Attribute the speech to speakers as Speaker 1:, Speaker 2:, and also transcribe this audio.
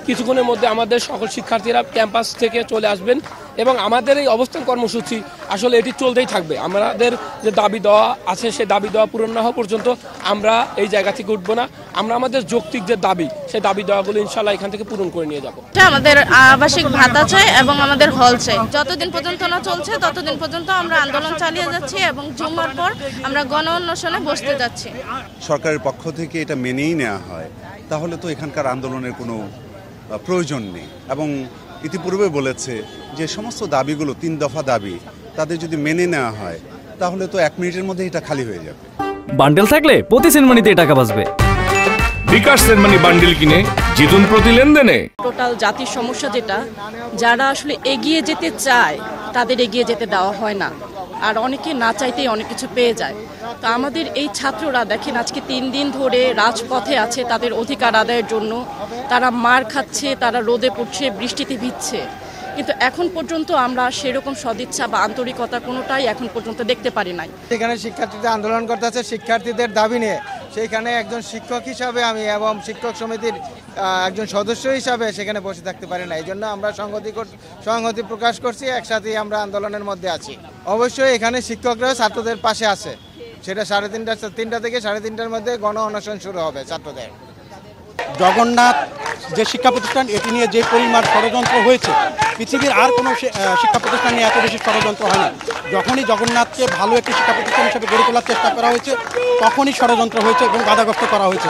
Speaker 1: কিছুক্ষণের মধ্যে আমাদের সকল শিক্ষার্থীরা ক্যাম্পাস থেকে চলে আসবেন এবং আমাদের এই অবস্থান কর্মসূচি আসলে এটি চলতেই থাকবে। আমাদের যে দাবি দেওয়া আছে সেই দাবি দেওয়া পূরণ না হওয়া পর্যন্ত আমরা এই জায়গা থেকে উঠবো না। আমরা আমাদের যৌক্তিক যে দাবি সেই দাবি দেওয়াগুলো ইনশাল্লাহ এখান থেকে পূরণ করে নিয়ে যাব।
Speaker 2: আমাদের আবাসিক ভাতা চাই এবং আমাদের হল চাই। যতদিন পর্যন্ত না চলছে ততদিন পর্যন্ত আমরা আন্দোলন চালিয়ে যাচ্ছি এবং জুম্মার পর আমরা গণ অনশনে বসতে যাচ্ছি।
Speaker 3: সরকারের পক্ষ থেকে এটা মেনেই নেওয়া হয় তাহলে তো এখানকার আন্দোলনের কোনো প্রয়োজন নেই। এবং ইতিপূর্বে বলেছে যে সমস্ত দাবিগুলো 3 দফা দাবি তাদের যদি মেনে নেওয়া হয় তাহলে তো 1 মিনিটের মধ্যে এটা খালি হয়ে যাবে।
Speaker 4: বান্ডেল থাকলে প্রতি সেনমানিতে টাকা বাঁচবে।
Speaker 5: বিকাশ সেনমানি বান্ডেল কিনে জিতুন প্রতি লেনদেনে।
Speaker 2: টোটাল জাতির সমস্যা যেটা, যারা আসলে এগিয়ে যেতে চায় তাদের এগিয়ে যেতে দেওয়া হয় না, আর অনেকে না চাইতেই অনেক কিছু পেয়ে যায়। তো আমাদের এই ছাত্ররা দেখেন আজকে 3 দিন ধরে রাজপথে আছে তাদের অধিকার আদায়ের জন্য। তারা মার খাচ্ছে, তারা রোদে পড়ছে, বৃষ্টিতে ভিজছে, কিন্তু এখন পর্যন্ত আমরা সেরকম সদিচ্ছা বা আন্তরিকতা কোনোটাই এখন পর্যন্ত দেখতে পারি নাই।
Speaker 6: এখানে শিক্ষার্থীদের আন্দোলন করতে আছে শিক্ষার্থীদের দাবি নিয়ে। সেইখানে একজন শিক্ষক হিসাবে আমি এবং শিক্ষক সমিতির একজন সদস্য হিসাবে সেখানে বসে থাকতে পারি না। এই জন্য আমরা সংহতি প্রকাশ করছি, একসাথেই আমরা আন্দোলনের মধ্যে আছি। অবশ্যই এখানে শিক্ষকরা ছাত্রদের পাশে আছে, সেটা 3:30 থেকে 3:30টার মধ্যে গণ অনশন শুরু হবে ছাত্রদের।
Speaker 7: জগন্নাথ যে শিক্ষা প্রতিষ্ঠান, এটি নিয়ে যে পরিমাণ ষড়যন্ত্র হয়েছে, পৃথিবীর আর কোনো শিক্ষা প্রতিষ্ঠান নিয়ে এত বেশি ষড়যন্ত্র হয় না। যখনই জগন্নাথকে ভালো একটি শিক্ষা প্রতিষ্ঠান হিসেবে গড়ে তোলার চেষ্টা করা হয়েছে তখনই ষড়যন্ত্র হয়েছে এবং বাধাগ্রস্ত করা হয়েছে।